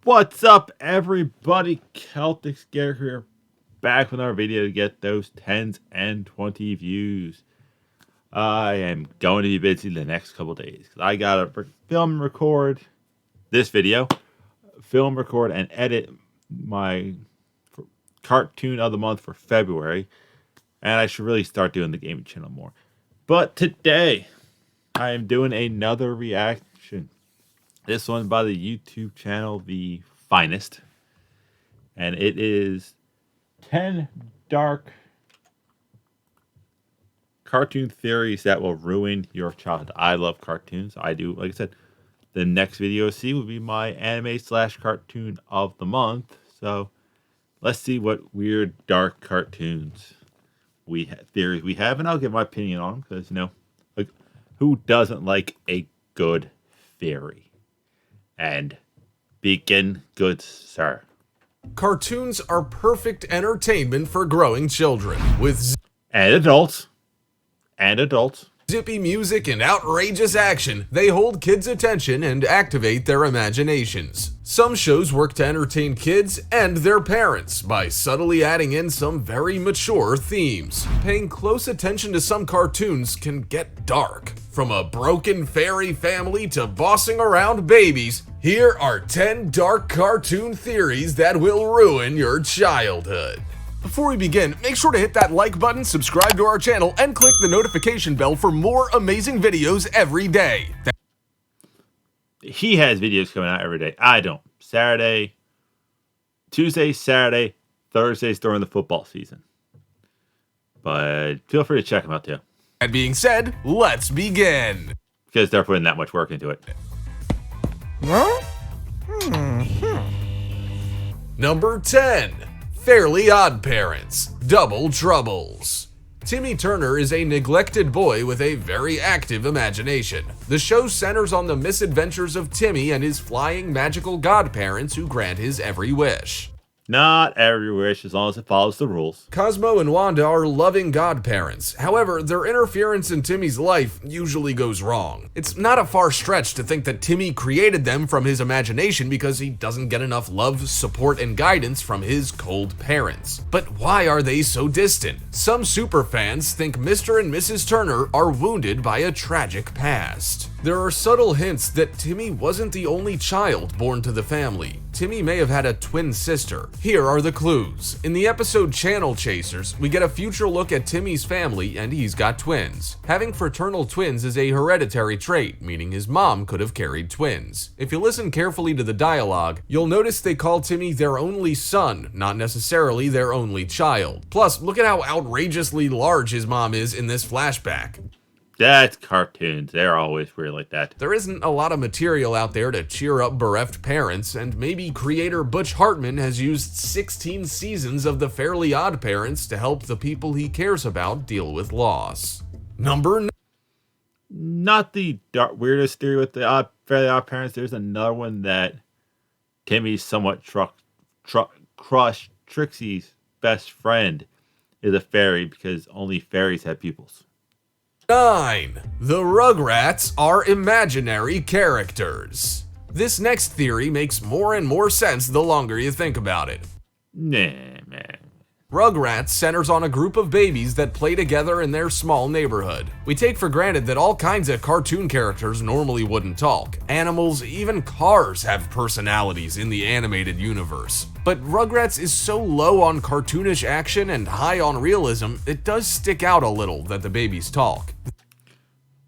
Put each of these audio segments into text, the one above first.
What's up, everybody? Celtic Scare here, back with our video to get those 10s and 20 views. I am going to be busy the next couple days because I gotta film, record this video, film, record, and edit my cartoon of the month for February, and I should really start doing the gaming channel more. But today, I am doing another reaction. This one by the YouTube channel, The Finest. And it is 10 dark cartoon theories that will ruin your childhood. I love cartoons. I do. Like I said, the next video you'll see will be my anime/cartoon of the month. So let's see what weird dark cartoons theories we have. And I'll give my opinion on them because, like, who doesn't like a good theory? And begin, good sir. Cartoons are perfect entertainment for growing children. With And adults. zippy music and outrageous action, they hold kids' attention and activate their imaginations. Some shows work to entertain kids and their parents by subtly adding in some very mature themes. Paying close attention to some cartoons can get dark. From a broken fairy family to bossing around babies, here are 10 dark cartoon theories that will ruin your childhood. Before we begin, make sure to hit that like button, subscribe to our channel, and click the notification bell for more amazing videos every day. He has videos coming out every day. I don't. Tuesday, Saturday, Thursdays during the football season. But feel free to check them out too. That being said, let's begin. Because they're putting that much work into it. Number 10. Fairly Odd Parents, Double Troubles. Timmy Turner is a neglected boy with a very active imagination. The show centers on the misadventures of Timmy and his flying magical godparents who grant his every wish. Not every wish, as long as it follows the rules. Cosmo and Wanda are loving godparents. However, their interference in Timmy's life usually goes wrong. It's not a far stretch to think that Timmy created them from his imagination because he doesn't get enough love, support, and guidance from his cold parents. But why are they so distant? Some superfans think Mr. and Mrs. Turner are wounded by a tragic past. There are subtle hints that Timmy wasn't the only child born to the family. Timmy may have had a twin sister. Here are the clues. In the episode Channel Chasers, we get a future look at Timmy's family and he's got twins. Having fraternal twins is a hereditary trait, meaning his mom could have carried twins. If you listen carefully to the dialogue, you'll notice they call Timmy their only son, not necessarily their only child. Plus, look at how outrageously large his mom is in this flashback. That's cartoons. They're always weird like that. There isn't a lot of material out there to cheer up bereft parents, and maybe creator Butch Hartman has used 16 seasons of The Fairly Odd Parents to help the people he cares about deal with loss. Number 9. Not the weirdest theory with the Fairly Odd Parents. There's another one that Timmy's somewhat crushed Trixie's best friend is a fairy because only fairies have pupils. 9. The Rugrats are imaginary characters. This next theory makes more and more sense the longer you think about it. Nah, man. Rugrats centers on a group of babies that play together in their small neighborhood. We take for granted that all kinds of cartoon characters normally wouldn't talk. Animals, even cars have personalities in the animated universe. But Rugrats is so low on cartoonish action and high on realism, it does stick out a little that the babies talk.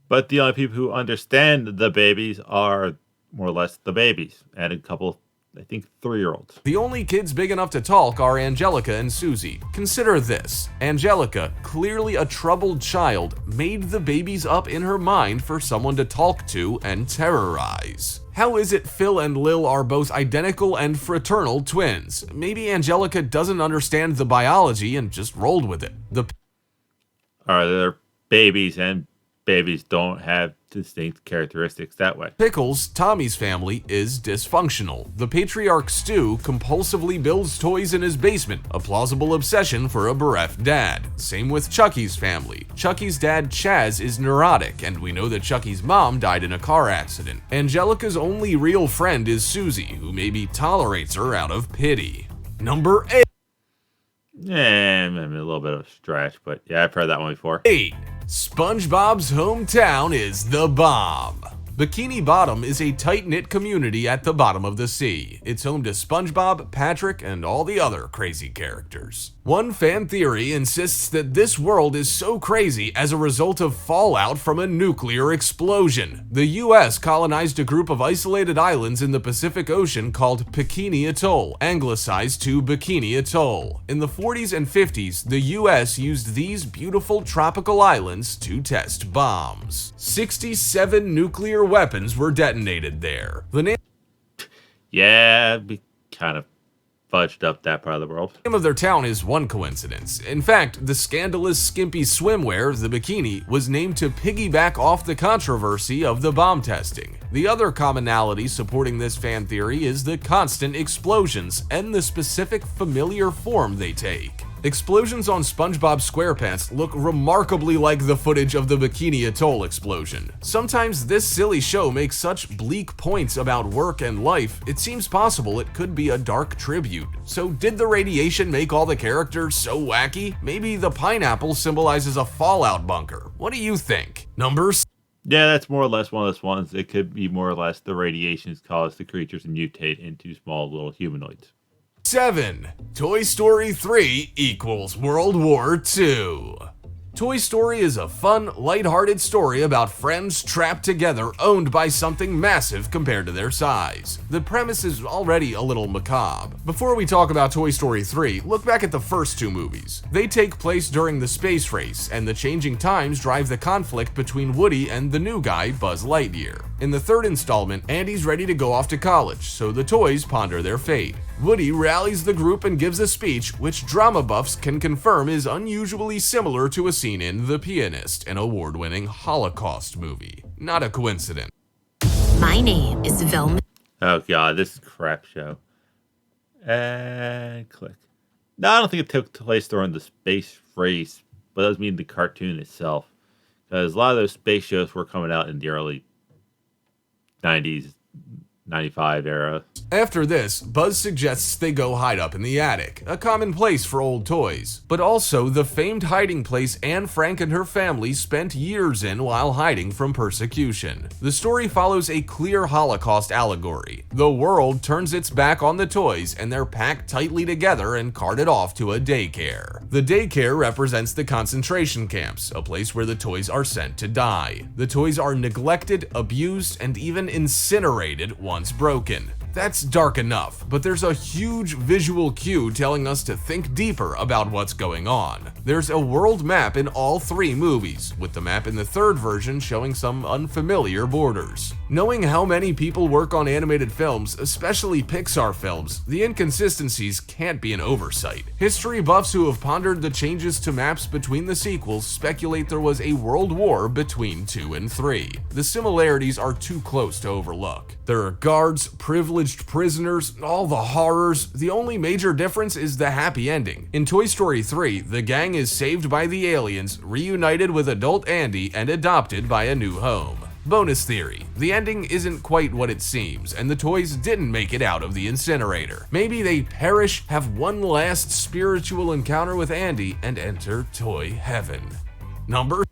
But the only people who understand the babies are more or less the babies and a couple, I think, 3-year-olds. The only kids big enough to talk are Angelica and Susie. Consider this. Angelica, clearly a troubled child, made the babies up in her mind for someone to talk to and terrorize. How is it Phil and Lil are both identical and fraternal twins? Maybe Angelica doesn't understand the biology and just rolled with it. They're babies, and babies don't have distinct characteristics that way. Pickles, Tommy's family, is dysfunctional. The patriarch Stu compulsively builds toys in his basement, a plausible obsession for a bereft dad. Same with Chucky's family. Chucky's dad Chaz is neurotic, and we know that Chucky's mom died in a car accident. Angelica's only real friend is Susie, who maybe tolerates her out of pity. Number 8. Yeah, a little bit of a stretch, but yeah, I've heard that one before. 8. SpongeBob's hometown is the bomb. Bikini Bottom is a tight-knit community at the bottom of the sea. It's home to SpongeBob, Patrick, and all the other crazy characters. One fan theory insists that this world is so crazy as a result of fallout from a nuclear explosion. The US colonized a group of isolated islands in the Pacific Ocean called Bikini Atoll, anglicized to Bikini Atoll. In the 40s and 50s, the US used these beautiful tropical islands to test bombs. 67 nuclear weapons were detonated there. The name We kind of fudged up that part of the world. of their town is one coincidence. In fact, the scandalous skimpy swimwear, the bikini, was named to piggyback off the controversy of the bomb testing. The other commonality supporting this fan theory is the constant explosions and the specific familiar form they take. Explosions on SpongeBob SquarePants look remarkably like the footage of the Bikini Atoll explosion. Sometimes this silly show makes such bleak points about work and life, it seems possible it could be a dark tribute. So did the radiation make all the characters so wacky? Maybe the pineapple symbolizes a fallout bunker. What do you think? Number 7. Yeah, that's more or less one of those ones. It could be more or less the radiations cause the creatures to mutate into small little humanoids. 7. Toy Story 3 equals World War II. Toy Story is a fun, lighthearted story about friends trapped together owned by something massive compared to their size. The premise is already a little macabre. Before we talk about Toy Story 3, look back at the first two movies. They take place during the space race, and the changing times drive the conflict between Woody and the new guy, Buzz Lightyear. In the third installment, Andy's ready to go off to college, so the toys ponder their fate. Woody rallies the group and gives a speech, which drama buffs can confirm is unusually similar to a scene in The Pianist, an award-winning Holocaust movie. Not a coincidence. My name is Velma. Oh god, this is a crap show. And click. No, I don't think it took place during the space race, but it does mean the cartoon itself. Because a lot of those space shows were coming out in the early 90s, 95 era. After this, Buzz suggests they go hide up in the attic, a common place for old toys, but also the famed hiding place Anne Frank and her family spent years in while hiding from persecution. The story follows a clear Holocaust allegory. The world turns its back on the toys, and they're packed tightly together and carted off to a daycare. The daycare represents the concentration camps, a place where the toys are sent to die. The toys are neglected, abused, and even incinerated once broken. That's dark enough, but there's a huge visual cue telling us to think deeper about what's going on. There's a world map in all three movies, with the map in the third version showing some unfamiliar borders. Knowing how many people work on animated films, especially Pixar films, the inconsistencies can't be an oversight. History buffs who have pondered the changes to maps between the sequels speculate there was a world war between 2 and 3. The similarities are too close to overlook. There are guards, privileged prisoners, all the horrors. The only major difference is the happy ending. In Toy Story 3, the gang is saved by the aliens, reunited with adult Andy, and adopted by a new home. Bonus theory, the ending isn't quite what it seems, and the toys didn't make it out of the incinerator. Maybe they perish, have one last spiritual encounter with Andy, and enter toy heaven. Number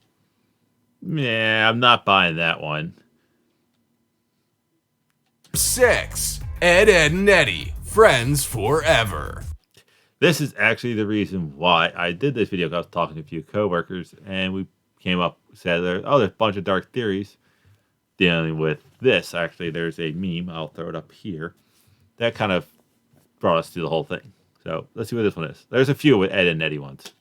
Yeah, I'm not buying that one. 6. Ed, Edd n Eddy, Friends Forever. This is actually the reason why I did this video. I was talking to a few coworkers, and we came up, said there's a bunch of dark theories dealing with this. Actually, there's a meme, I'll throw it up here, that kind of brought us to the whole thing. So let's see what this one is. There's a few with Ed and Eddy ones.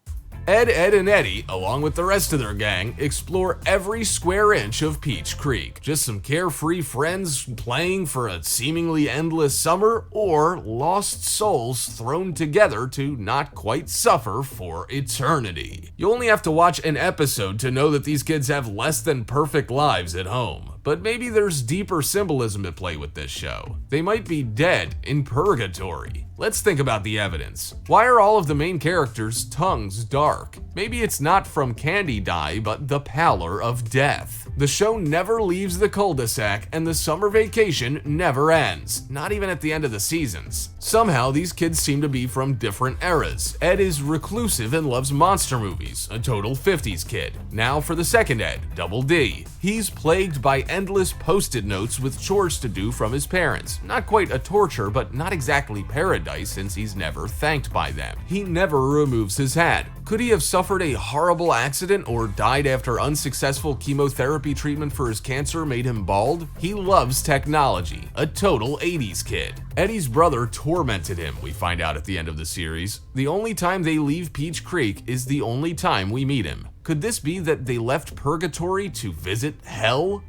Ed, Ed, and Eddie, along with the rest of their gang, explore every square inch of Peach Creek. Just some carefree friends playing for a seemingly endless summer, or lost souls thrown together to not quite suffer for eternity. You only have to watch an episode to know that these kids have less than perfect lives at home. But maybe there's deeper symbolism at play with this show. They might be dead in purgatory. Let's think about the evidence. Why are all of the main characters' tongues dark? Maybe it's not from candy dye, but the pallor of death. The show never leaves the cul-de-sac, and the summer vacation never ends, not even at the end of the seasons. Somehow, these kids seem to be from different eras. Ed is reclusive and loves monster movies, a total 50s kid. Now for the second Ed, Double D. He's plagued by endless post-it notes with chores to do from his parents. Not quite a torture, but not exactly paradise since he's never thanked by them. He never removes his hat. Could he have suffered a horrible accident or died after unsuccessful chemotherapy treatment for his cancer made him bald? He loves technology, a total 80s kid. Eddie's brother tormented him, we find out at the end of the series. The only time they leave Peach Creek is the only time we meet him. Could this be that they left purgatory to visit hell?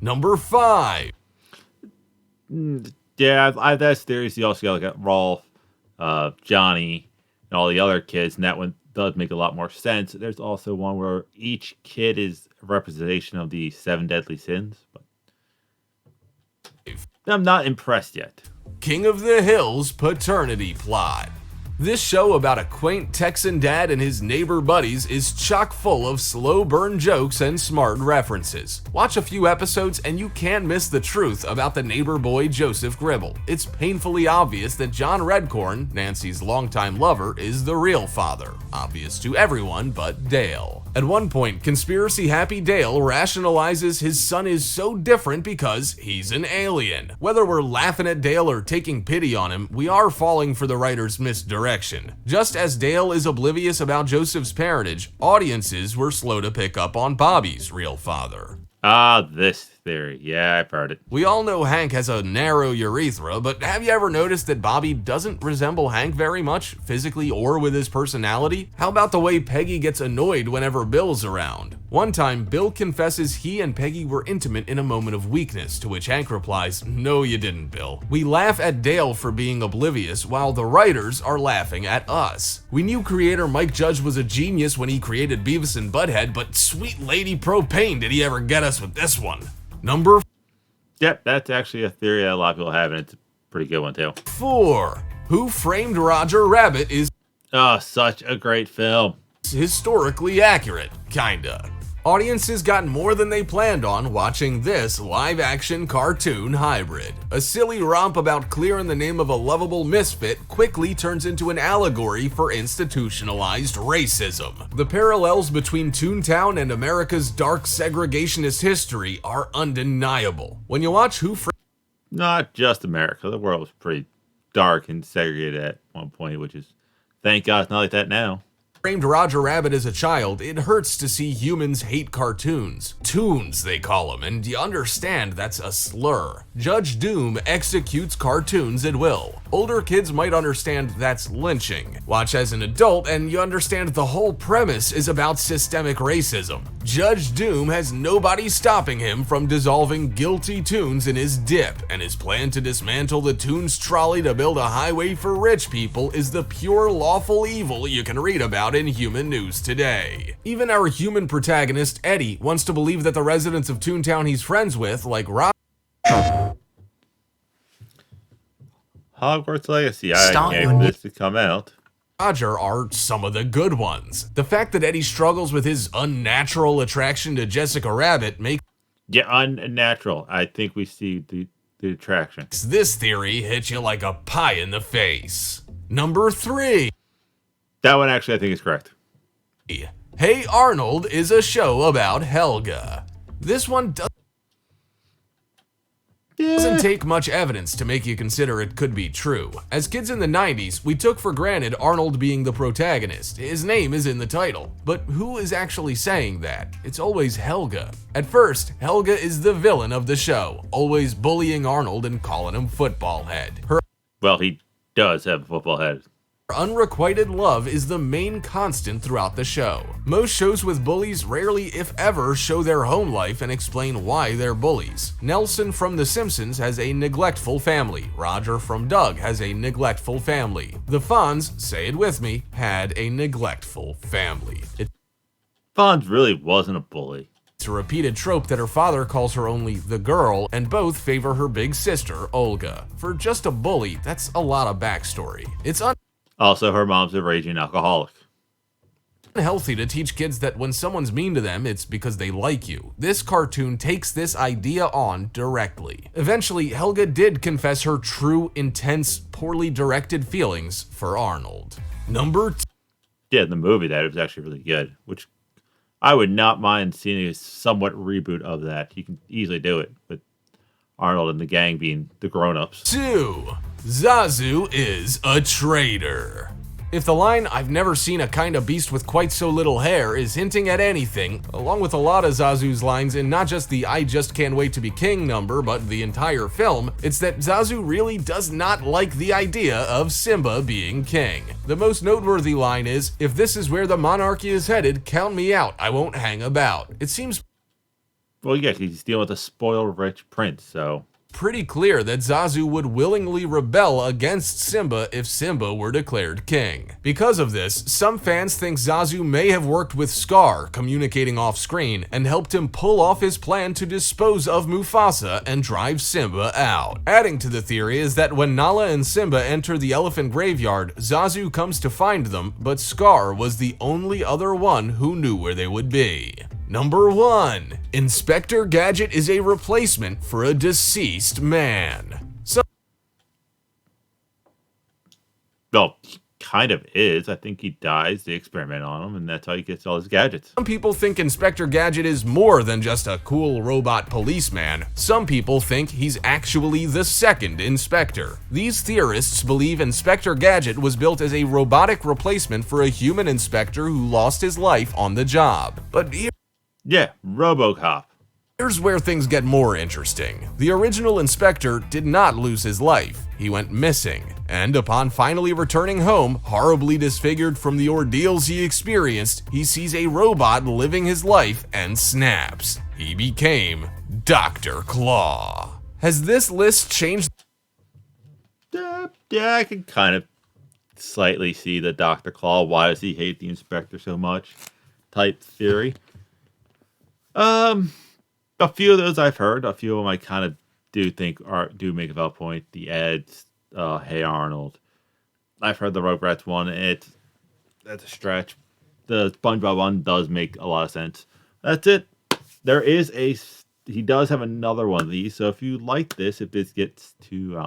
Number 5. Yeah, that's theories. You also got Rolf, Johnny, and all the other kids, and that one does make a lot more sense. There's also one where each kid is a representation of the 7 deadly sins, but I'm not impressed yet. King of the Hills paternity plot. This show about a quaint Texan dad and his neighbor buddies is chock full of slow burn jokes and smart references. Watch a few episodes and you can't miss the truth about the neighbor boy Joseph Gribble. It's painfully obvious that John Redcorn, Nancy's longtime lover, is the real father. Obvious to everyone but Dale. At one point, conspiracy happy Dale rationalizes his son is so different because he's an alien. Whether we're laughing at Dale or taking pity on him, we are falling for the writer's misdirection. Just as Dale is oblivious about Joseph's parentage, audiences were slow to pick up on Bobby's real father. Ah, this theory. Yeah, I've heard it. We all know Hank has a narrow urethra, but have you ever noticed that Bobby doesn't resemble Hank very much, physically or with his personality? How about the way Peggy gets annoyed whenever Bill's around? One time, Bill confesses he and Peggy were intimate in a moment of weakness, to which Hank replies, "No, you didn't, Bill." We laugh at Dale for being oblivious, while the writers are laughing at us. We knew creator Mike Judge was a genius when he created Beavis and Butthead, but sweet lady propane did he ever get us with this one. Number Yep, that's actually a theory that a lot of people have, and it's a pretty good one too. 4. Who Framed Roger Rabbit is Oh, such a great film. historically accurate, kinda. Audiences got more than they planned on watching this live-action cartoon hybrid. A silly romp about Clear in the name of a lovable misfit quickly turns into an allegory for institutionalized racism. The parallels between Toontown and America's dark segregationist history are undeniable. When you watch Not just America. The world was pretty dark and segregated at one point, which is, thank God, it's not like that now. Framed Roger Rabbit as a child, it hurts to see humans hate cartoons. Toons, they call them, and you understand that's a slur. Judge Doom executes cartoons at will. Older kids might understand that's lynching. Watch as an adult and you understand the whole premise is about systemic racism. Judge Doom has nobody stopping him from dissolving guilty Toons in his dip, and his plan to dismantle the Toons trolley to build a highway for rich people is the pure lawful evil you can read about in human news today. Even our human protagonist, Eddie, wants to believe that the residents of Toontown he's friends with, like Hogwarts Legacy. I can't wait for this to come out. Roger are some of the good ones. The fact that Eddie struggles with his unnatural attraction to Jessica Rabbit makes unnatural. I think we see the attraction. this theory hit you like a pie in the face. Number 3. That one actually I think is correct. Hey Arnold is a show about Helga. This one doesn't take much evidence to make you consider it could be true. As kids in the 90s, we took for granted Arnold being the protagonist. His name is in the title. But who is actually saying that? It's always Helga. At first, Helga is the villain of the show, always bullying Arnold and calling him football head. Well, he does have a football head. Unrequited love is the main constant throughout the show. Most shows with bullies rarely, if ever, show their home life and explain why they're bullies. Nelson from The Simpsons has a neglectful family. Roger from Doug has a neglectful family. The Fonz, say it with me, had a neglectful family. Fonz really wasn't a bully. It's a repeated trope that her father calls her only the girl, and both favor her big sister, Olga. For just a bully, that's a lot of backstory. It's Also, her mom's a raging alcoholic. unhealthy to teach kids that when someone's mean to them, it's because they like you. This cartoon takes this idea on directly. Eventually, Helga did confess her true, intense, poorly directed feelings for Arnold. Yeah, the movie that was actually really good, which I would not mind seeing a somewhat reboot of that. You can easily do it with Arnold and the gang being the grown-ups. 2. Zazu is a traitor. If the line, "I've never seen a kind of beast with quite so little hair," is hinting at anything, along with a lot of Zazu's lines in not just the "I just can't wait to be king" number, but the entire film, it's that Zazu really does not like the idea of Simba being king. The most noteworthy line is, "If this is where the monarchy is headed, count me out, I won't hang about." It seems Well, yeah, he's dealing with a spoiled rich prince, so pretty clear that Zazu would willingly rebel against Simba if Simba were declared king. Because of this, some fans think Zazu may have worked with Scar, communicating off screen, and helped him pull off his plan to dispose of Mufasa and drive Simba out. Adding to the theory is that when Nala and Simba enter the elephant graveyard, Zazu comes to find them, but Scar was the only other one who knew where they would be. 1. Inspector Gadget is a replacement for a deceased man. well, he kind of is. I think he dies, they experiment on him, and that's how he gets all his gadgets. Some people think Inspector Gadget is more than just a cool robot policeman. Some people think he's actually the second Inspector. These theorists believe Inspector Gadget was built as a robotic replacement for a human inspector who lost his life on the job. But Yeah, RoboCop. here's where things get more interesting. The original inspector did not lose his life. He went missing, and upon finally returning home, horribly disfigured from the ordeals he experienced, he sees a robot living his life and snaps. He became Dr. Claw. Has this list changed? Yeah, I can kind of slightly see the Dr. Claw, why does he hate the inspector so much type theory. A few of those I've heard. A few of them I kind of do make a valid point. The Eds, Hey Arnold. I've heard the Rugrats one. That's a stretch. The SpongeBob one does make a lot of sense. That's it. He does have another one of these. So if you like this, if this gets to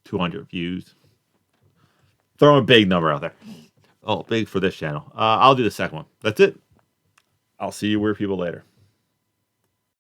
200 views, throw a big number out there. Oh, big for this channel. I'll do the second one. That's it. I'll see you weird people later.